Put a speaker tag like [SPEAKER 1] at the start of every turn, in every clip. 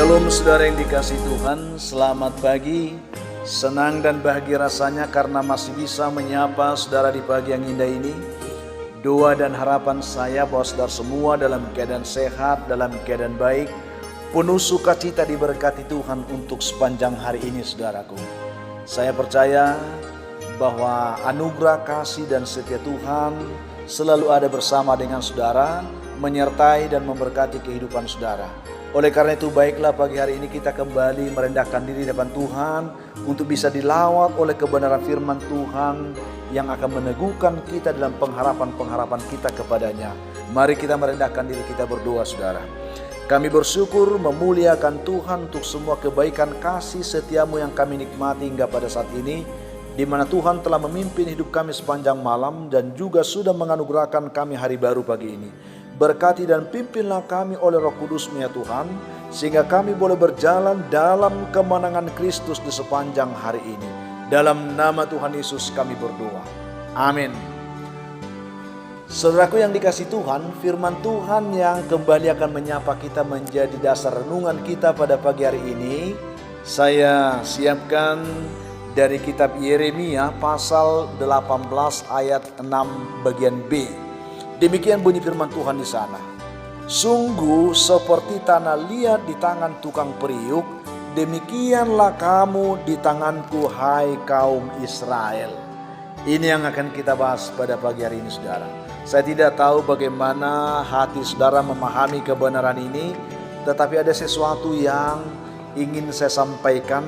[SPEAKER 1] Shalom saudara yang dikasihi Tuhan, selamat pagi. Senang dan bahagia rasanya karena masih bisa menyapa saudara di pagi yang indah ini. Doa dan harapan saya bahwa saudara semua dalam keadaan sehat, dalam keadaan baik, penuh sukacita diberkati Tuhan untuk sepanjang hari ini saudaraku. Saya percaya bahwa anugerah kasih dan setia Tuhan selalu ada bersama dengan saudara, menyertai dan memberkati kehidupan saudara. Oleh karena itu baiklah pagi hari ini kita kembali merendahkan diri depan Tuhan untuk bisa dilawat oleh kebenaran firman Tuhan yang akan meneguhkan kita dalam pengharapan-pengharapan kita kepadanya. Mari kita merendahkan diri, kita berdoa saudara. Kami bersyukur memuliakan Tuhan untuk semua kebaikan kasih setiamu yang kami nikmati hingga pada saat ini, di mana Tuhan telah memimpin hidup kami sepanjang malam dan juga sudah menganugerahkan kami hari baru pagi ini. Berkati dan pimpinlah kami oleh Roh Kudus-Mu ya Tuhan, sehingga kami boleh berjalan dalam kemenangan Kristus di sepanjang hari ini. Dalam nama Tuhan Yesus kami berdoa. Amin. Saudaraku yang dikasihi Tuhan, firman Tuhan yang kembali akan menyapa kita menjadi dasar renungan kita pada pagi hari ini, saya siapkan dari kitab Yeremia pasal 18 ayat 6 bagian B. Demikian bunyi firman Tuhan di sana. Sungguh seperti tanah liat di tangan tukang periuk, demikianlah kamu di tanganku hai kaum Israel. Ini yang akan kita bahas pada pagi hari ini saudara. Saya tidak tahu bagaimana hati saudara memahami kebenaran ini, tetapi ada sesuatu yang ingin saya sampaikan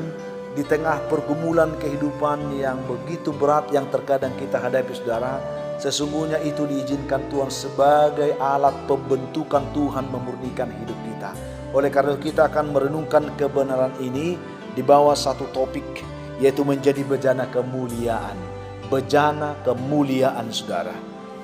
[SPEAKER 1] di tengah pergumulan kehidupan yang begitu berat yang terkadang kita hadapi saudara. Sesungguhnya itu diizinkan Tuhan sebagai alat pembentukan Tuhan memurnikan hidup kita. Oleh karena itu kita akan merenungkan kebenaran ini di bawah satu topik, yaitu menjadi bejana kemuliaan. Bejana kemuliaan saudara.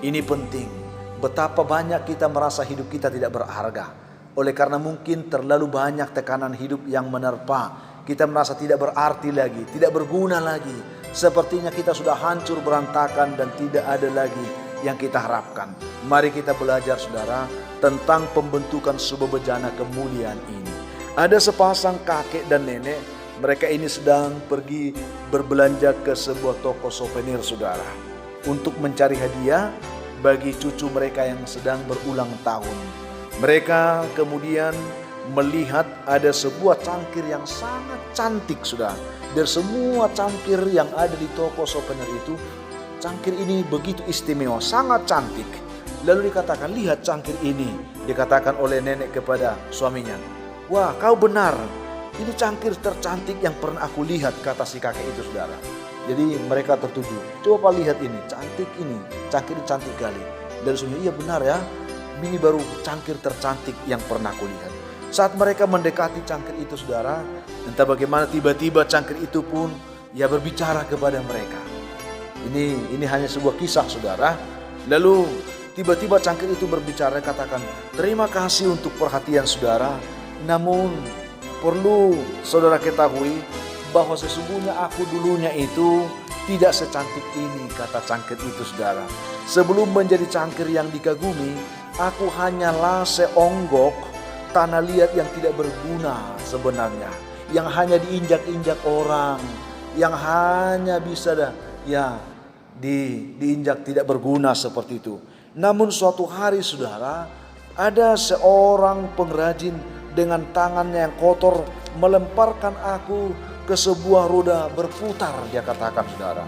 [SPEAKER 1] Ini penting. Betapa banyak kita merasa hidup kita tidak berharga. Oleh karena mungkin terlalu banyak tekanan hidup yang menerpa. Kita merasa tidak berarti lagi, tidak berguna lagi. Sepertinya kita sudah hancur berantakan dan tidak ada lagi yang kita harapkan. Mari kita belajar saudara tentang pembentukan sebuah bejana kemuliaan ini. Ada sepasang kakek dan nenek, mereka ini sedang pergi berbelanja ke sebuah toko souvenir saudara, untuk mencari hadiah bagi cucu mereka yang sedang berulang tahun. Mereka kemudian melihat ada sebuah cangkir yang sangat cantik sudah. Dari semua cangkir yang ada di toko souvenir itu, cangkir ini begitu istimewa, sangat cantik. Lalu dikatakan, lihat cangkir ini. Dikatakan oleh nenek kepada suaminya, wah kau benar, ini cangkir tercantik yang pernah aku lihat, kata si kakek itu saudara. Jadi mereka tertuju, coba lihat ini, cantik ini, cangkir cantik kali. Dan suaminya, iya benar ya, ini baru cangkir tercantik yang pernah aku lihat. Saat mereka mendekati cangkir itu saudara, entah bagaimana tiba-tiba cangkir itu pun ya berbicara kepada mereka. Ini hanya sebuah kisah saudara. Lalu tiba-tiba cangkir itu berbicara, katakan, terima kasih untuk perhatian saudara. Namun perlu saudara ketahui bahwa sesungguhnya aku dulunya itu tidak secantik ini, kata cangkir itu saudara. Sebelum menjadi cangkir yang dikagumi, aku hanyalah seonggok tanah liat yang tidak berguna sebenarnya, yang hanya diinjak-injak orang, yang hanya bisa diinjak tidak berguna seperti itu. Namun suatu hari saudara, ada seorang pengrajin dengan tangannya yang kotor melemparkan aku ke sebuah roda berputar, dia katakan saudara.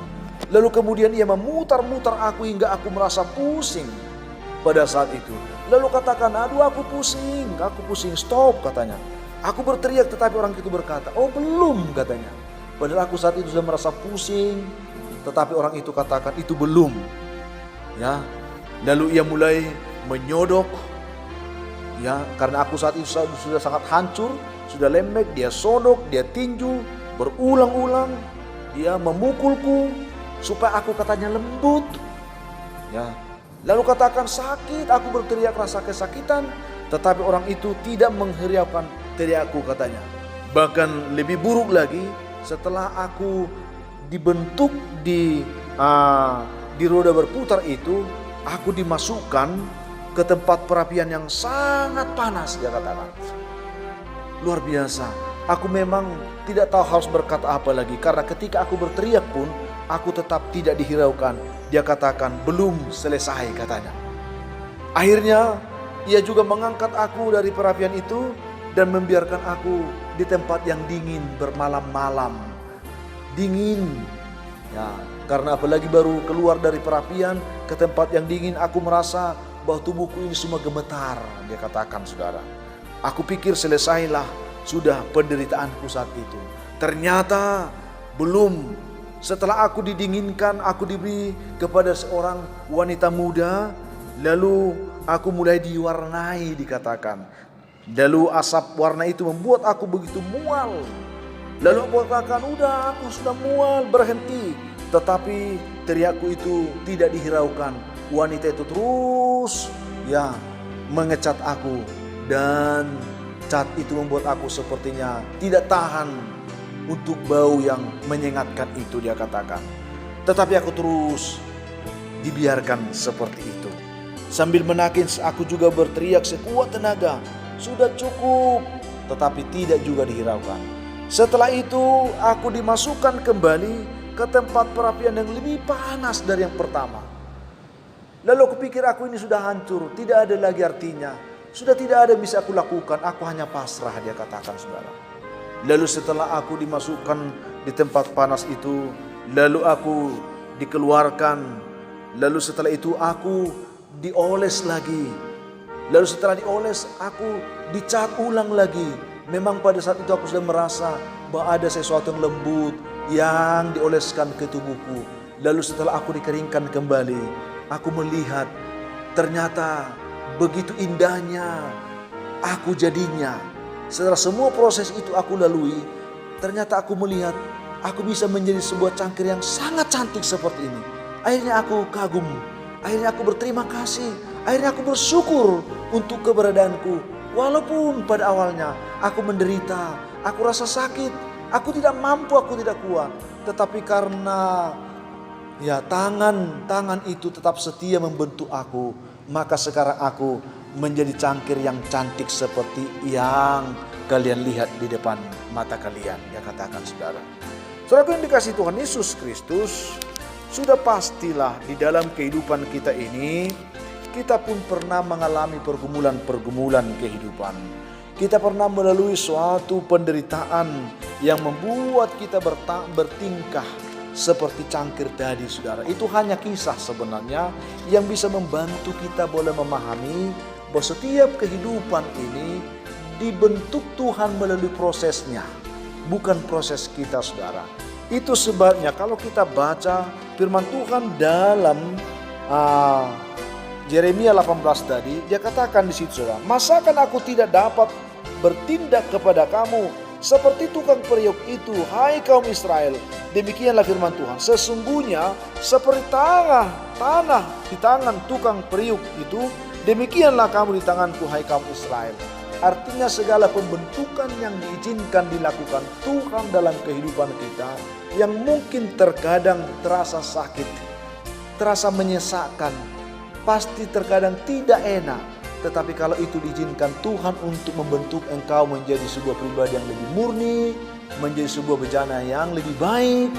[SPEAKER 1] Lalu kemudian ia memutar-mutar aku hingga aku merasa pusing pada saat itu. Lalu katakan, aduh aku pusing, stop katanya. Aku berteriak tetapi orang itu berkata, oh belum katanya. Padahal aku saat itu sudah merasa pusing, tetapi orang itu katakan itu belum. Ya, lalu ia mulai menyodok, ya karena aku saat itu sudah sangat hancur, sudah lembek, dia sodok, dia tinju, berulang-ulang, dia memukulku supaya aku katanya lembut. Ya. Lalu katakan sakit, aku berteriak rasa kesakitan, tetapi orang itu tidak menghiraukan teriakku katanya. Bahkan lebih buruk lagi, setelah aku dibentuk di roda berputar itu, aku dimasukkan ke tempat perapian yang sangat panas, dia katakan. luar biasa. Aku memang tidak tahu harus berkata apa lagi, karena ketika aku berteriak pun aku tetap tidak dihiraukan. Dia katakan, belum selesai katanya. Akhirnya ia juga mengangkat aku dari perapian itu dan membiarkan aku di tempat yang dingin bermalam-malam. Dingin. Ya, karena apalagi baru keluar dari perapian ke tempat yang dingin, aku merasa bahwa tubuhku ini semua gemetar. Dia katakan, saudara, aku pikir selesailah sudah penderitaanku saat itu. Ternyata belum. Setelah aku didinginkan, aku diberi kepada seorang wanita muda, lalu aku mulai diwarnai, dikatakan. Lalu asap warna itu membuat aku begitu mual. Lalu aku katakan, udah, aku sudah mual, berhenti. Tetapi teriakku itu tidak dihiraukan. Wanita itu terus mengecat aku, dan cat itu membuat aku sepertinya tidak tahan untuk bau yang menyengatkan itu, dia katakan. Tetapi aku terus dibiarkan seperti itu. Sambil menangis aku juga berteriak sekuat tenaga, sudah cukup, tetapi tidak juga dihiraukan. Setelah itu aku dimasukkan kembali ke tempat perapian yang lebih panas dari yang pertama. Lalu aku pikir aku ini sudah hancur, tidak ada lagi artinya, sudah tidak ada yang bisa aku lakukan, aku hanya pasrah, dia katakan, saudara. Lalu setelah aku dimasukkan di tempat panas itu, lalu aku dikeluarkan, lalu setelah itu aku dioles lagi. Lalu setelah dioles aku dicat ulang lagi. Memang pada saat itu aku sudah merasa bahwa ada sesuatu yang lembut yang dioleskan ke tubuhku. Lalu setelah aku dikeringkan kembali, aku melihat ternyata begitu indahnya aku jadinya. Setelah semua proses itu aku lalui, ternyata aku melihat aku bisa menjadi sebuah cangkir yang sangat cantik seperti ini. Akhirnya aku kagum, akhirnya aku berterima kasih, akhirnya aku bersyukur untuk keberadaanku. Walaupun pada awalnya aku menderita, aku rasa sakit, aku tidak mampu, aku tidak kuat. Tetapi karena tangan itu tetap setia membentuk aku, maka sekarang aku menjadi cangkir yang cantik seperti yang kalian lihat di depan mata kalian, dia katakan, saudara. Saudaraku yang dikasihi Tuhan Yesus Kristus, sudah pastilah di dalam kehidupan kita ini, kita pun pernah mengalami pergumulan-pergumulan kehidupan. Kita pernah melalui suatu penderitaan yang membuat kita bertingkah seperti cangkir tadi, saudara. Itu hanya kisah sebenarnya yang bisa membantu kita boleh memahami bahwa setiap kehidupan ini dibentuk Tuhan melalui prosesnya, bukan proses kita, saudara. Itu sebabnya kalau kita baca firman Tuhan dalam Yeremia 18 tadi, dia katakan di situ, saudara, masakan aku tidak dapat bertindak kepada kamu seperti tukang periuk itu, hai kaum Israel. Demikianlah firman Tuhan, sesungguhnya seperti tanah di tangan tukang periuk itu, demikianlah kamu di tanganku, hai kaum Israel. Artinya segala pembentukan yang diizinkan dilakukan Tuhan dalam kehidupan kita, yang mungkin terkadang terasa sakit, terasa menyesakkan, pasti terkadang tidak enak. Tetapi kalau itu diizinkan Tuhan untuk membentuk engkau menjadi sebuah pribadi yang lebih murni, menjadi sebuah bejana yang lebih baik,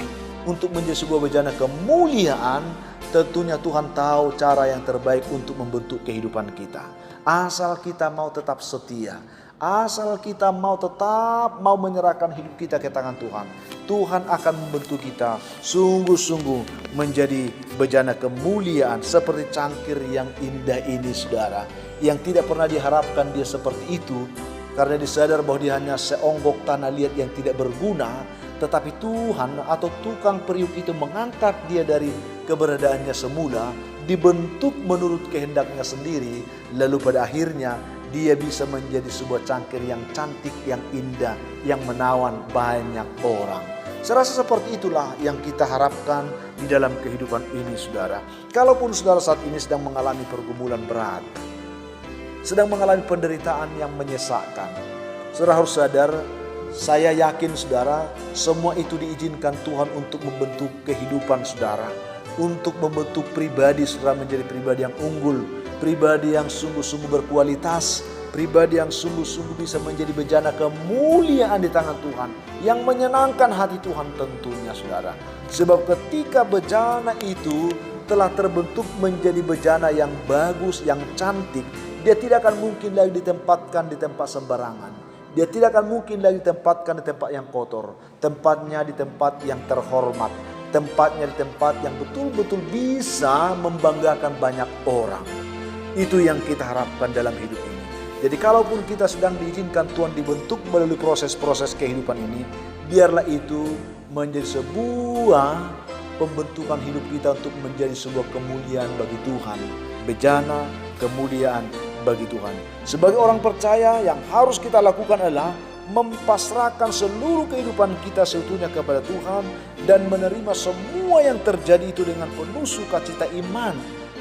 [SPEAKER 1] untuk menjadi sebuah bejana kemuliaan, tentunya Tuhan tahu cara yang terbaik untuk membentuk kehidupan kita. Asal kita mau tetap setia, asal kita mau tetap menyerahkan hidup kita ke tangan Tuhan, Tuhan akan membentuk kita sungguh-sungguh menjadi bejana kemuliaan seperti cangkir yang indah ini, saudara, yang tidak pernah diharapkan dia seperti itu, karena disadar bahwa dia hanya seonggok tanah liat yang tidak berguna. Tetapi Tuhan atau tukang periuk itu mengangkat dia dari keberadaannya semula, dibentuk menurut kehendaknya sendiri, lalu pada akhirnya dia bisa menjadi sebuah cangkir yang cantik, yang indah, yang menawan banyak orang. Saya rasa seperti itulah yang kita harapkan di dalam kehidupan ini, saudara. Kalaupun saudara saat ini sedang mengalami pergumulan berat, sedang mengalami penderitaan yang menyesakkan, saudara harus sadar, saya yakin saudara, semua itu diizinkan Tuhan untuk membentuk kehidupan saudara, untuk membentuk pribadi saudara menjadi pribadi yang unggul, pribadi yang sungguh-sungguh berkualitas, pribadi yang sungguh-sungguh bisa menjadi bejana kemuliaan di tangan Tuhan, yang menyenangkan hati Tuhan tentunya saudara. Sebab ketika bejana itu telah terbentuk menjadi bejana yang bagus, yang cantik, dia tidak akan mungkin lagi ditempatkan di tempat sembarangan. Dia tidak akan mungkin lagi ditempatkan di tempat yang kotor. Tempatnya di tempat yang terhormat. Tempatnya di tempat yang betul-betul bisa membanggakan banyak orang. Itu yang kita harapkan dalam hidup ini. Jadi kalaupun kita sedang diizinkan Tuhan dibentuk melalui proses-proses kehidupan ini, biarlah itu menjadi sebuah pembentukan hidup kita untuk menjadi sebuah kemuliaan bagi Tuhan. Bejana kemuliaan bagi Tuhan. Sebagai orang percaya, yang harus kita lakukan adalah mempasrahkan seluruh kehidupan kita seutuhnya kepada Tuhan dan menerima semua yang terjadi itu dengan penuh sukacita iman.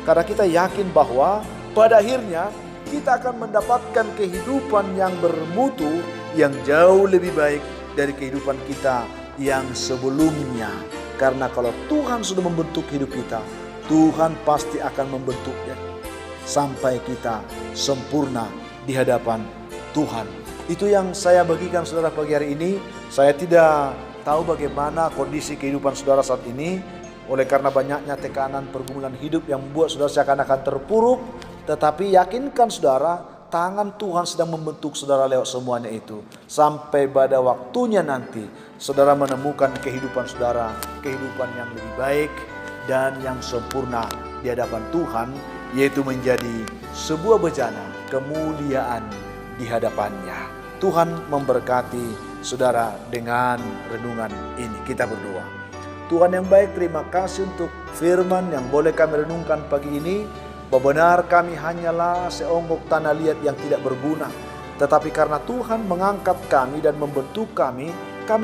[SPEAKER 1] Karena kita yakin bahwa pada akhirnya kita akan mendapatkan kehidupan yang bermutu, yang jauh lebih baik dari kehidupan kita yang sebelumnya. Karena kalau Tuhan sudah membentuk hidup kita, Tuhan pasti akan membentuknya sampai kita sempurna di hadapan Tuhan. Itu yang saya bagikan saudara pagi hari ini. Saya tidak tahu bagaimana kondisi kehidupan saudara saat ini, oleh karena banyaknya tekanan pergumulan hidup yang membuat saudara seakan-akan terpuruk. Tetapi yakinkan saudara, tangan Tuhan sedang membentuk saudara lewat semuanya itu. Sampai pada waktunya nanti saudara menemukan kehidupan saudara, kehidupan yang lebih baik dan yang sempurna di hadapan Tuhan, yaitu menjadi sebuah bejana kemuliaan di hadapannya. Tuhan memberkati saudara dengan renungan ini. Kita berdoa. Tuhan yang baik, terima kasih untuk firman yang boleh kami renungkan pagi ini. Benar kami hanyalah seonggok tanah liat yang tidak berguna. Tetapi karena Tuhan mengangkat kami dan membentuk kami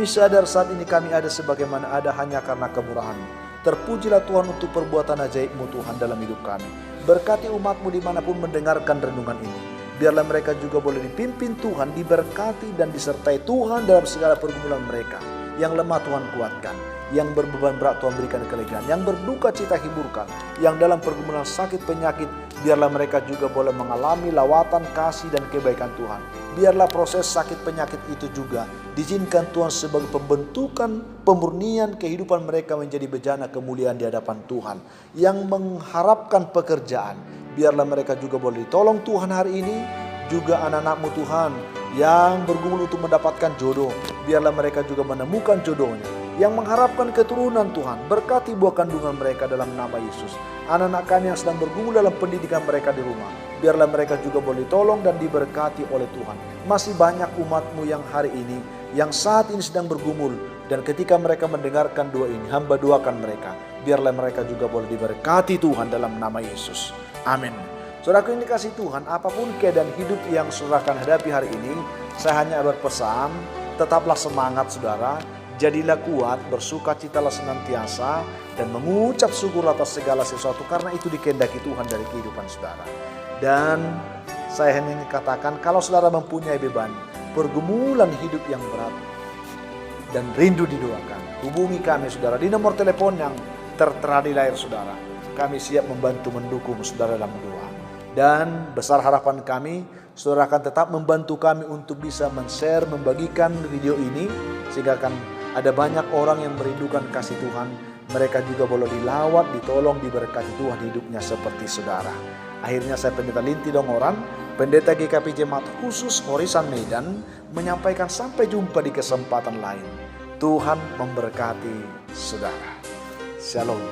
[SPEAKER 1] sadar saat ini kami ada sebagaimana ada hanya karena kemurahan. Terpujilah Tuhan untuk perbuatan ajaib-Mu Tuhan dalam hidup kami. Berkati umat-Mu dimanapun mendengarkan renungan ini. Biarlah mereka juga boleh dipimpin Tuhan, diberkati dan disertai Tuhan dalam segala pergumulan mereka. Yang lemah Tuhan kuatkan, yang berbeban berat Tuhan berikan kelegaan, yang berduka cita hiburkan, yang dalam pergumulan sakit penyakit, biarlah mereka juga boleh mengalami lawatan kasih dan kebaikan Tuhan. Biarlah proses sakit penyakit itu juga diizinkan Tuhan sebagai pembentukan, pemurnian kehidupan mereka menjadi bejana kemuliaan di hadapan Tuhan. Yang mengharapkan pekerjaan, biarlah mereka juga boleh ditolong Tuhan hari ini. Juga anak-anak-Mu Tuhan yang bergumul untuk mendapatkan jodoh, biarlah mereka juga menemukan jodohnya. Yang mengharapkan keturunan Tuhan, berkati buah kandungan mereka dalam nama Yesus. Anak-anak kami yang sedang bergumul dalam pendidikan mereka di rumah, biarlah mereka juga boleh tolong dan diberkati oleh Tuhan. Masih banyak umat-Mu yang hari ini, yang saat ini sedang bergumul, dan ketika mereka mendengarkan doa ini, hamba doakan mereka, biarlah mereka juga boleh diberkati Tuhan dalam nama Yesus. Amin. Saudaraku ini kasih Tuhan, apapun keadaan hidup yang saudara akan hadapi hari ini, saya hanya berpesan, tetaplah semangat saudara, jadilah kuat, bersukacitalah senantiasa, dan mengucap syukur atas segala sesuatu, karena itu dikehendaki Tuhan dari kehidupan saudara. Dan saya hanya ingin katakan, kalau saudara mempunyai beban, pergumulan hidup yang berat, dan rindu didoakan, hubungi kami saudara di nomor telepon yang tertera di layar saudara. Kami siap membantu mendukung saudara dalam doa. Dan besar harapan kami, saudara akan tetap membantu kami untuk bisa men-share, membagikan video ini, sehingga akan ada banyak orang yang merindukan kasih Tuhan. Mereka juga boleh dilawat, ditolong, diberkati Tuhan hidupnya seperti saudara. Akhirnya saya Pendeta Linti Dongoran, Pendeta GKP Jemaat Khusus Horisan Medan, menyampaikan sampai jumpa di kesempatan lain. Tuhan memberkati saudara. Shalom.